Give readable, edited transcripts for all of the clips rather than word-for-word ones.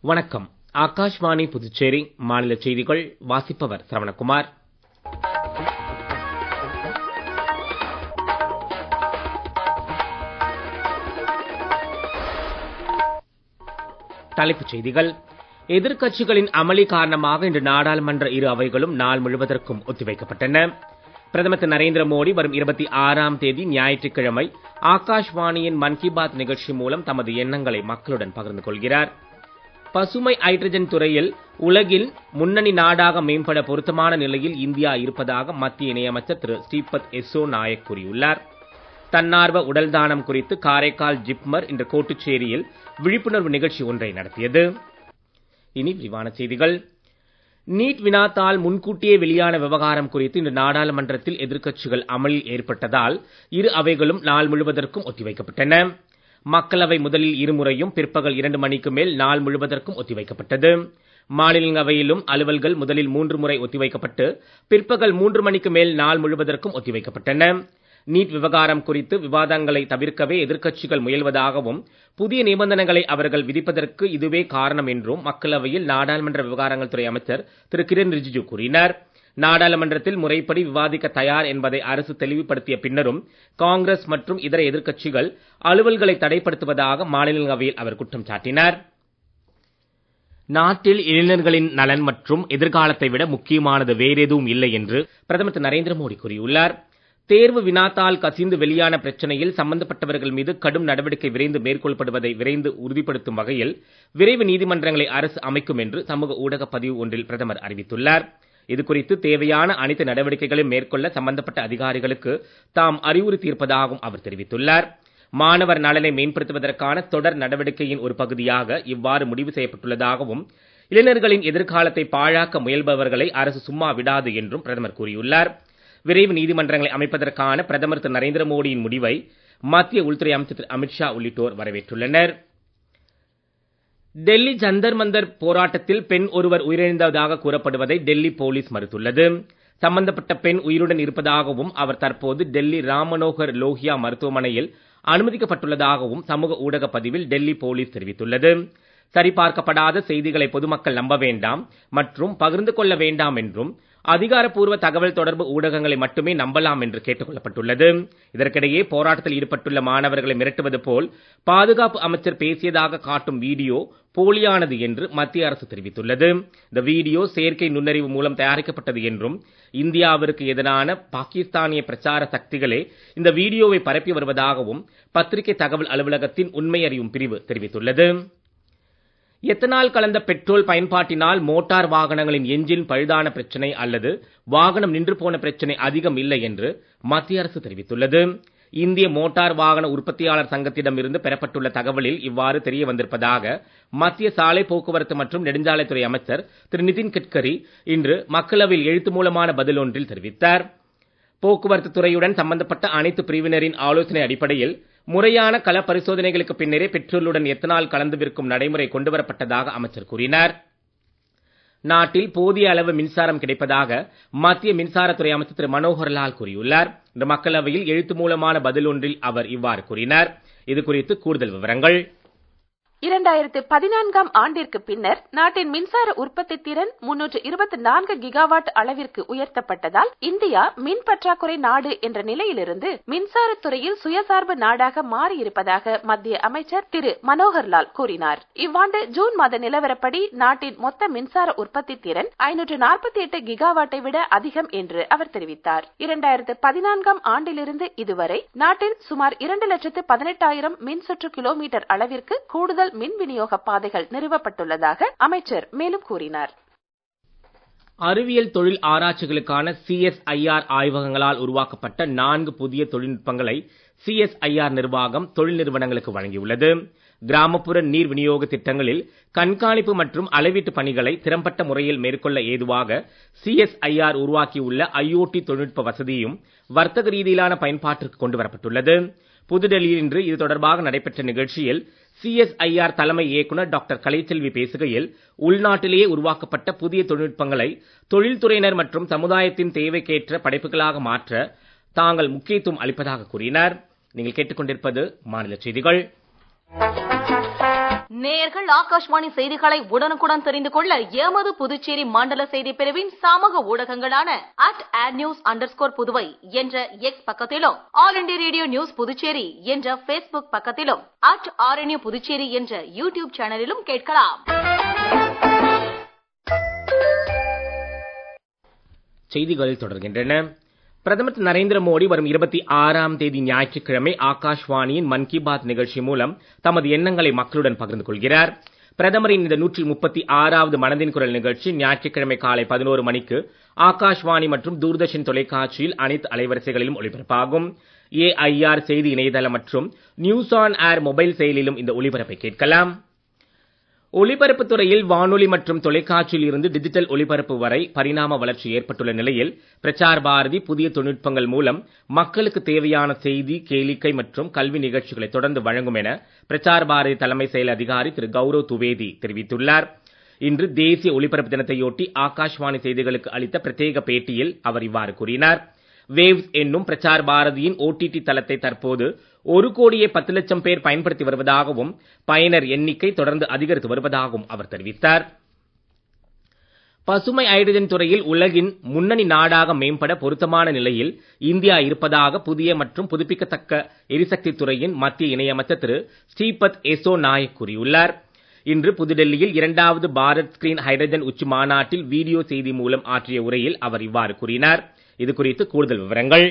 வணக்கம். ஆகாஷ்வாணி புதுச்சேரி மாநில செய்திகள் வாசிப்பவர் சரவணகுமார். தலைப்புச் செய்திகள். எதிர்க்கட்சிகளின் அமளி காரணமாக இன்று நாடாளுமன்ற இரு அவைகளும் நாள் முழுவதற்கும் ஒத்திவைக்கப்பட்டன. பிரதமர் திரு நரேந்திர மோடி வரும் 26ஆம் தேதி ஞாயிற்றுக்கிழமை ஆகாஷ்வாணியின் மன் கி பாத் நிகழ்ச்சி மூலம் தமது எண்ணங்களை மக்களுடன் பகிர்ந்து கொள்கிறார். பசுமை ஹைட்ரஜன் துறையில் உலகில் முன்னணி நாடாக மேம்பட பொருத்தமான நிலையில் இந்தியா இருப்பதாக மத்திய இணையமைச்சர் திரு ஸ்ரீபத் யெஸ்ஸோ நாயக் கூறியுள்ளார். தன்னார்வ உடல் தானம் குறித்து காரைக்கால் ஜிப்மர் இன்று கோட்டுச்சேரியில் விழிப்புணர்வு நிகழ்ச்சி ஒன்றை நடத்தியது. இனி விரிவான செய்திகள். நீட் வினாத்தாள் முன்கூட்டியே வெளியான விவகாரம் குறித்து இன்று நாடாளுமன்றத்தில் எதிர்க்கட்சிகள் அமளி ஏற்பட்டதால் இரு அவைகளும் நாள் முழுவதற்கும் ஒத்திவைக்கப்பட்டன. மக்களவை முதலில் இருமுறையும் பிற்பகல் 2 மணிக்கு மேல் நாள் முழுவதற்கும் ஒத்திவைக்கப்பட்டது. மாநிலங்களவையிலும் அலுவல்கள் முதலில் 3 முறை ஒத்திவைக்கப்பட்டு பிற்பகல் 3 மணிக்கு மேல் நாள் முழுவதற்கும் ஒத்திவைக்கப்பட்டன. நீட் விவகாரம் குறித்து விவாதங்களை தவிர்க்கவே எதிர்க்கட்சிகள் முயல்வதாகவும் புதிய நிபந்தனைகளை அவர்கள் விதிப்பதற்கு இதுவே காரணம் என்றும் மக்களவையில் நாடாளுமன்ற விவகாரங்கள் துறை அமைச்சர் திரு கிரண் ரிஜிஜு கூறினார். நாடாளுமன்றத்தில் முறைப்படி விவாதிக்க தயார் என்பதை அரசு தெளிவுபடுத்திய பின்னரும் காங்கிரஸ் மற்றும் இதர எதிர்க்கட்சிகள் அலுவல்களை தடைப்படுத்துவதாக மாநிலங்களவையில் அவர் குற்றம் சாட்டினார். நாட்டில் இளைஞர்களின் நலன் மற்றும் எதிர்காலத்தை விட முக்கியமானது வேறெதுவும் இல்லை என்று பிரதமர் திரு நரேந்திர மோடி கூறியுள்ளார். தேர்வு வினாத்தாள் கசிந்து வெளியான பிரச்சனையில் சம்பந்தப்பட்டவர்கள் மீது கடும் நடவடிக்கை விரைந்து மேற்கொள்ளப்படுவதை விரைந்து உறுதிப்படுத்தும் வகையில் விரைவு நீதிமன்றங்களை அரசு அமைக்கும் என்று சமூக ஊடக பதிவு ஒன்றில் பிரதமர் அறிவித்துள்ளார். இதுகுறித்து தேவையான அனைத்து நடவடிக்கைகளையும் மேற்கொள்ள சம்பந்தப்பட்ட அதிகாரிகளுக்கு தாம் அறிவுறுத்தியிருப்பதாகவும் அவர் தெரிவித்துள்ளார். மாணவர் நலனை மேம்படுத்துவதற்கான தொடர் நடவடிக்கையின் ஒரு பகுதியாக இவ்வாறு முடிவு செய்யப்பட்டுள்ளதாகவும் இளைஞர்களின் எதிர்காலத்தை பாழாக்க முயல்பவர்களை அரசு சும்மா விடாது என்றும் பிரதமர் கூறியுள்ளார். விரைவு நீதிமன்றங்களை அமைப்பதற்கான பிரதமர் திரு நரேந்திர மோடியின் முடிவை மத்திய உள்துறை அமைச்சர் திரு அமித்ஷா உள்ளிட்டோர் வரவேற்றுள்ளனர். டெல்லி ஜந்தர் மந்தர் போராட்டத்தில் பெண் ஒருவர் உயிரிழந்ததாக கூறப்படுவதை டெல்லி போலீஸ் மறுத்துள்ளது. சம்பந்தப்பட்ட பெண் உயிருடன் இருப்பதாகவும் அவர் தற்போது டெல்லி ராம் மனோகர் லோஹியா மருத்துவமனையில் அனுமதிக்கப்பட்டுள்ளதாகவும் சமூக ஊடக பதிவில் டெல்லி போலீஸ் தெரிவித்துள்ளது. சரிபார்க்கப்படாத செய்திகளை பொதுமக்கள் நம்ப வேண்டாம் மற்றும் பகிர்ந்து கொள்ள வேண்டாம் என்றும் அதிகாரப்பூர்வ தகவல் தொடர்பு ஊடகங்களை மட்டுமே நம்பலாம் என்று கேட்டுக் கொள்ளப்பட்டுள்ளது. இதற்கிடையே போராட்டத்தில் ஈடுபட்டுள்ள மாணவர்களை மிரட்டுவது போல் பாதுகாப்பு அமைச்சர் பேசியதாக காட்டும் வீடியோ போலியானது என்று மத்திய அரசு தெரிவித்துள்ளது. இந்த வீடியோ செயற்கை நுண்ணறிவு மூலம் தயாரிக்கப்பட்டது என்றும் இந்தியாவிற்கு எதிரான பாகிஸ்தானிய பிரச்சார சக்திகளே இந்த வீடியோவை பரப்பி வருவதாகவும் பத்திரிகை தகவல் அலுவலகத்தின் உண்மை அறியும் பிரிவு தெரிவித்துள்ளது. எத்தனால் கலந்த பெட்ரோல் பயன்பாட்டினால் மோட்டார் வாகனங்களின் எஞ்சின் பழுதான பிரச்சனை அல்லது வாகனம் நின்று போன பிரச்சனை அதிகம் இல்லை என்று மத்திய அரசு தெரிவித்துள்ளது. இந்திய மோட்டார் வாகன உற்பத்தியாளர் சங்கத்திடம் இருந்து பெறப்பட்டுள்ள தகவலில் இவ்வாறு தெரிய வந்திருப்பதாக மத்திய சாலை போக்குவரத்து மற்றும் நெடுஞ்சாலைத்துறை அமைச்சர் திரு நிதின் கட்கரி இன்று மக்களவையில் எழுத்து மூலமான பதில் ஒன்றில் தெரிவித்தார். போக்குவரத்து துறையுடன் சம்பந்தப்பட்ட அனைத்து பிரிவினரின் ஆலோசனை அடிப்படையில் முறையான கள பரிசோதனைகளுக்கு பின்னரே பெட்ரோலுடன் எத்தனால் கலந்து விற்கும் நடைமுறை கொண்டுவரப்பட்டதாக அமைச்சர் கூறினார். நாட்டில் போதிய அளவு மின்சாரம் கிடைப்பதாக மத்திய மின்சாரத்துறை அமைச்சர் திரு மனோகர்லால் கூறியுள்ளார். இந்த மக்களவையில் எழுத்து மூலமான பதில் ஒன்றில் அவர் இவ்வாறு கூறினார். இது குறித்து கூடுதல் விவரங்கள். 2014ஆம் ஆண்டிற்கு பின்னர் நாட்டின் மின்சார உற்பத்தி திறன் 324 கிகாவாட் அளவிற்கு உயர்த்தப்பட்டதால் இந்தியா மின் பற்றாக்குறை நாடு என்ற நிலையிலிருந்து மின்சாரத்துறையில் சுயசார்பு நாடாக மாறியிருப்பதாக மத்திய அமைச்சர் திரு மனோகர்லால் கூறினார். இவ்வாண்டு ஜூன் மாத நிலவரப்படி நாட்டின் மொத்த மின்சார உற்பத்தி திறன் 548 கிகாவாட்டை விட அதிகம் என்று அவர் தெரிவித்தார். 2014ஆம் ஆண்டிலிருந்து இதுவரை நாட்டில் சுமார் 2,18,000 மின்சுற்று கிலோமீட்டர் அளவிற்கு கூடுதல் மின் விநியோக பாதைகள் நிறுவப்பட்டுள்ளதாக அமைச்சர் மேலும் கூறினார். அறிவியல் தொழில் ஆராய்ச்சிகளுக்கான CSIR ஆய்வகங்களால் உருவாக்கப்பட்ட 4 புதிய தொழில்நுட்பங்களை CSIR நிர்வாகம் தொழில் நிறுவனங்களுக்கு வழங்கியுள்ளது. கிராமப்புற நீர் விநியோக திட்டங்களில் கண்காணிப்பு மற்றும் அளவீட்டு பணிகளை திறம்பட்ட முறையில் மேற்கொள்ள ஏதுவாக CSIR உருவாக்கியுள்ள IoT தொழில்நுட்ப வசதியும் வர்த்தக ரீதியிலான பயன்பாட்டிற்கு கொண்டு வரப்பட்டுள்ளது. புதுடெல்லியில் இன்று இது தொடர்பாக நடைபெற்ற நிகழ்ச்சியில் CSIR தலைமை இயக்குனர் டாக்டர் கலைச்செல்வி பேசுகையில் உள்நாட்டிலேயே உருவாக்கப்பட்ட புதிய தொழில்நுட்பங்களை தொழில்துறையினர் மற்றும் சமுதாயத்தின் தேவைக்கேற்ற படைப்புகளாக மாற்ற தாங்கள் முக்கியத்துவம் அளிப்பதாக கூறினார். நீங்கள் கேட்டுக்கொண்டிருப்பது மாநில செய்திகள். நேயர்கள் ஆகாஷ்வாணி செய்திகளை உடனுக்குடன் தெரிந்து கொள்ள எமது புதுச்சேரி மண்டல செய்தி பிரிவின் சமூக ஊடகங்களான @adnews_புதுவை என்ற எக்ஸ் பக்கத்திலும், all India radio news Puducherry என்ற பேஸ்புக் பக்கத்திலும், @RNU புதுச்சேரி என்ற யூடியூப் சேனலிலும் கேட்கலாம். செய்திகள் தொடர்கின்றன. பிரதமர் நரேந்திர மோடி வரும் 26ஆம் தேதி ஞாயிற்றுக்கிழமை ஆகாஷ்வாணியின் மன் கி பாத் நிகழ்ச்சி மூலம் தமது எண்ணங்களை மக்களுடன் பகிர்ந்து கொள்கிறார். பிரதமரின் இந்த 136வது மனதின் குரல் நிகழ்ச்சி ஞாயிற்றுக்கிழமை காலை 11 மணிக்கு ஆகாஷ்வாணி மற்றும் தூர்தர்ஷன் தொலைக்காட்சியில் அனைத்து அலைவரிசைகளிலும் ஒளிபரப்பாகும். AIR செய்தி இணையதளம் மற்றும் நியூஸ் ஆன் ஏர் மொபைல் செயலிலும் இந்த ஒளிபரப்பை கேட்கலாம். ஒலிபரப்புத் துறையில் வானொலி மற்றும் தொலைக்காட்சியில் இருந்து டிஜிட்டல் ஒலிபரப்பு வரை பரிணாம வளர்ச்சி ஏற்பட்டுள்ள நிலையில் பிரசார் பாரதி புதிய தொழில்நுட்பங்கள் மூலம் மக்களுக்கு தேவையான செய்தி, கேளிக்கை மற்றும் கல்வி நிகழ்ச்சிகளை தொடர்ந்து வழங்கும் என பிரசார் பாரதி தலைமை செயல் அதிகாரி திரு கௌரவ் துவேதி தெரிவித்துள்ளார். இன்று தேசிய ஒலிபரப்பு தினத்தையொட்டி ஆகாஷ்வாணி செய்திகளுக்கு அளித்த பிரத்யேக பேட்டியில் அவர் இவ்வாறு கூறினார். வேவ்ஸ் என்னும் பிரசார் பாரதியின் OTT தளத்தை தற்போது 1,10,00,000 பேர் பயன்படுத்தி வருவதாகவும் பயனர் எண்ணிக்கை தொடர்ந்து அதிகரித்து வருவதாகவும் அவர் தெரிவித்தார். பசுமை ஹைட்ரஜன் துறையில் உலகின் முன்னணி நாடாக மேம்பட பொருத்தமான நிலையில் இந்தியா இருப்பதாக புதிய மற்றும் புதுப்பிக்கத்தக்க எரிசக்தி துறையின் மத்திய இணையமைச்சர் திரு ஸ்ரீபத் யெஸ்ஸோ நாயக் கூறியுள்ளார். இன்று புதுடெல்லியில் 2வது பாரத் ஸ்கிரீன் ஹைட்ரஜன் உச்சி மாநாட்டில் வீடியோ செய்தி மூலம் ஆற்றிய உரையில் அவர் இவ்வாறு கூறினார். இது குறித்து கூடுதல் விவரங்கள்.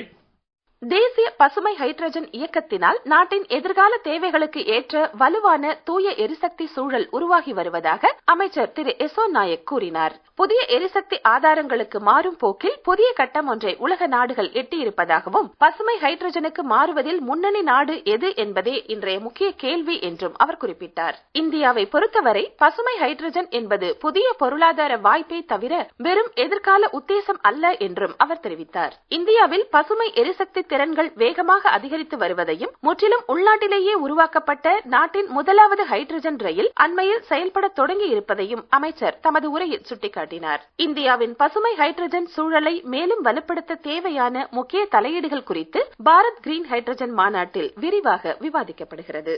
தேசிய பசுமை ஹைட்ரஜன் இயக்கத்தினால் நாட்டின் எதிர்கால தேவைகளுக்கு ஏற்ற வலுவான தூய எரிசக்தி சூழல் உருவாகி வருவதாக அமைச்சர் திரு யெஸ்ஸோ நாயக் கூறினார். புதிய எரிசக்தி ஆதாரங்களுக்கு மாறும் போக்கில் புதிய கட்டம் ஒன்றை உலக நாடுகள் எட்டியிருப்பதாகவும் பசுமை ஹைட்ரஜனுக்கு மாறுவதில் முன்னணி நாடு எது என்பதே இன்றைய முக்கிய கேள்வி என்றும் அவர் குறிப்பிட்டார். இந்தியாவை பொறுத்தவரை பசுமை ஹைட்ரஜன் என்பது புதிய பொருளாதார வாய்ப்பை தவிர வெறும் எதிர்கால உத்தேசம் அல்ல என்றும் அவர் தெரிவித்தார். இந்தியாவில் பசுமை எரிசக்தி திறன்கள் வேகமாக அதிகரித்து வருவதையும் முற்றிலும் உள்நாட்டிலேயே உருவாக்கப்பட்ட நாட்டின் முதலாவது ஹைட்ரஜன் ரயில் அண்மையில் செயல்பட தொடங்கி இருப்பதையும் அமைச்சர் தமது உரையில் சுட்டிக்காட்டினார். இந்தியாவின் பசுமை ஹைட்ரஜன் சூழலை மேலும் வலுப்படுத்த தேவையான முக்கிய தலையீடுகள் குறித்து பாரத் கிரீன் ஹைட்ரஜன் மாநாட்டில் விரிவாக விவாதிக்கப்படுகிறது.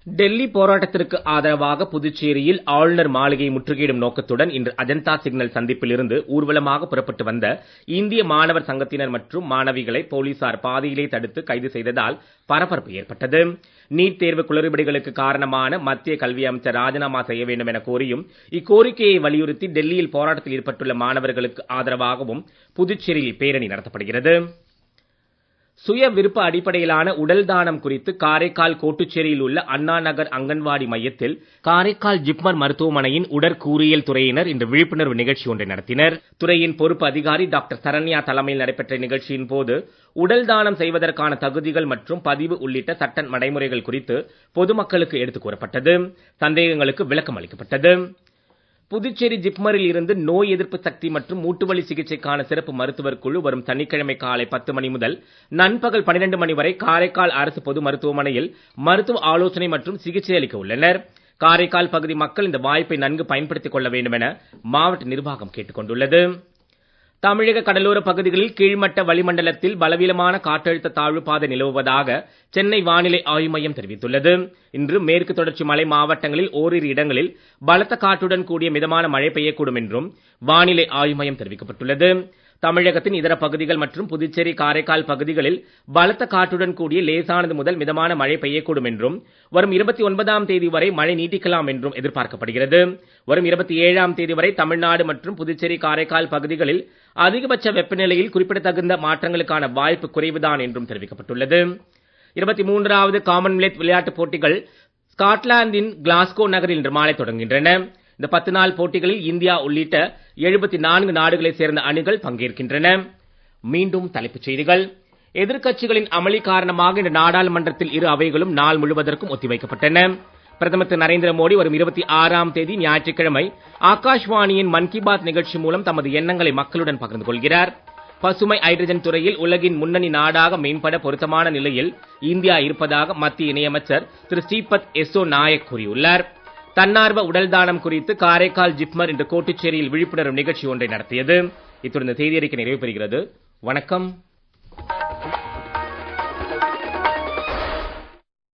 டெல்லி போராட்டத்திற்கு ஆதரவாக புதுச்சேரியில் ஆளுநர் மாளிகையை முற்றுகையிடும் நோக்கத்துடன் இன்று அஜந்தா சிக்னல் சந்திப்பில் இருந்து ஊர்வலமாக புறப்பட்டு வந்த இந்திய மாணவர் சங்கத்தினர் மற்றும் மாணவிகளை போலீசார் பாதையிலே தடுத்து கைது செய்ததால் பரபரப்பு ஏற்பட்டது. நீட் தேர்வு குளறுபடிகளுக்கு காரணமான மத்திய கல்வி அமைச்சர் ராஜினாமா செய்ய வேண்டும் என கோரியும் இக்கோரிக்கையை வலியுறுத்தி டெல்லியில் போராட்டத்தில் ஈடுபட்டுள்ள மாணவர்களுக்கு ஆதரவாகவும் புதுச்சேரியில் பேரணி நடத்தப்படுகிறது. சுய விருப்ப அடிப்படையிலான உடல் தானம் குறித்து காரைக்கால் கோட்டுச்சேரியில் உள்ள அண்ணா நகர் அங்கன்வாடி மையத்தில் காரைக்கால் ஜிப்மர் மருத்துவமனையின் உடற்கூறியல் துறையினர் இன்று விழிப்புணர்வு நிகழ்ச்சி ஒன்றை நடத்தினர். துறையின் பொறுப்பு அதிகாரி டாக்டர் சரண்யா தலைமையில் நடைபெற்ற நிகழ்ச்சியின் போது உடல் தானம் செய்வதற்கான தகுதிகள் மற்றும் பதிவு உள்ளிட்ட சட்ட நடைமுறைகள் குறித்து பொதுமக்களுக்கு எடுத்துக் கூறப்பட்டது. சந்தேகங்களுக்கு விளக்கம் அளிக்கப்பட்டது. புதுச்சேரி ஜிப்மரில் இருந்து நோய் எதிர்ப்பு சக்தி மற்றும் மூட்டுவலி சிகிச்சைக்கான சிறப்பு மருத்துவர் குழு வரும் சனிக்கிழமை காலை 10 மணி முதல் நண்பகல் 12 மணி வரை காரைக்கால் அரசு பொது மருத்துவமனையில் மருத்துவ ஆலோசனை மற்றும் சிகிச்சை அளிக்க உள்ளனர். காரைக்கால் பகுதி மக்கள் இந்த வாய்ப்பை நன்கு பயன்படுத்திக் கொள்ள வேண்டும் என மாவட்ட நிர்வாகம் கேட்டுக் கொண்டுள்ளது. தமிழக கடலோர பகுதிகளில் கீழ்மட்ட வளிமண்டலத்தில் பலவீனமான காற்றழுத்த தாழ்வு பாதை நிலவுவதாக சென்னை வானிலை ஆய்வு மையம் தெரிவித்துள்ளது. இன்று மேற்கு தொடர்ச்சி மலை மாவட்டங்களில் ஓரிரு இடங்களில் பலத்த காற்றுடன் கூடிய மிதமான மழை பெய்யக்கூடும் என்றும் வானிலை ஆய்வு மையம் தெரிவிக்கப்பட்டுள்ளது. தமிழகத்தின் இதர பகுதிகள் மற்றும் புதுச்சேரி காரைக்கால் பகுதிகளில் பலத்த காற்றுடன் கூடிய லேசானது முதல் மிதமான மழை பெய்யக்கூடும் என்றும் வரும் 29ஆம் தேதி வரை மழை நீட்டிக்கலாம் என்றும் எதிர்பார்க்கப்படுகிறது. வரும் 27ஆம் தேதி வரை தமிழ்நாடு மற்றும் புதுச்சேரி காரைக்கால் பகுதிகளில் அதிகபட்ச வெப்பநிலையில் குறிப்பிடத்தகுந்த மாற்றங்களுக்கான வாய்ப்பு குறைவுதான் என்றும் தெரிவிக்கப்பட்டுள்ளது. 23வது காமன்வெல்த் விளையாட்டுப் போட்டிகள் ஸ்காட்லாந்தின் கிளாஸ்கோ நகரில் இன்று மாலை தொடங்குகின்றன. இந்த 10 நாள் போட்டிகளில் இந்தியா உள்ளிட்ட 74 நாடுகளைச் சேர்ந்த அணிகள் பங்கேற்கின்றன. மீண்டும் தலைப்புச் செய்திகள். எதிர்க்கட்சிகளின் அமளி காரணமாக இன்று நாடாளுமன்றத்தில் இரு அவைகளும் நாள் முழுவதற்கும் ஒத்திவைக்கப்பட்டன. பிரதமர் திரு நரேந்திர மோடி வரும் 26ஆம் தேதி ஞாயிற்றுக்கிழமை ஆகாஷ்வாணியின் மன் கி பாத் நிகழ்ச்சி மூலம் தமது எண்ணங்களை மக்களுடன் பகிர்ந்து கொள்கிறார். பசுமை ஹைட்ரஜன் துறையில் உலகின் முன்னணி நாடாக மேம்பட பொருத்தமான நிலையில் இந்தியா இருப்பதாக மத்திய இணையமைச்சர் திரு ஸ்ரீபத் யெஸ்ஸோ நாயக் கூறியுள்ளார். தன்னார்வ உடல் தானம் குறித்து காரைக்கால் ஜிப்மர் இன்று கோட்டுச்சேரியில் விழிப்புணர்வு நிகழ்ச்சி ஒன்றை நடத்தியது. இத்துடன் செய்தி அறிக்கை நிறைவு பெறுகிறது. வணக்கம்.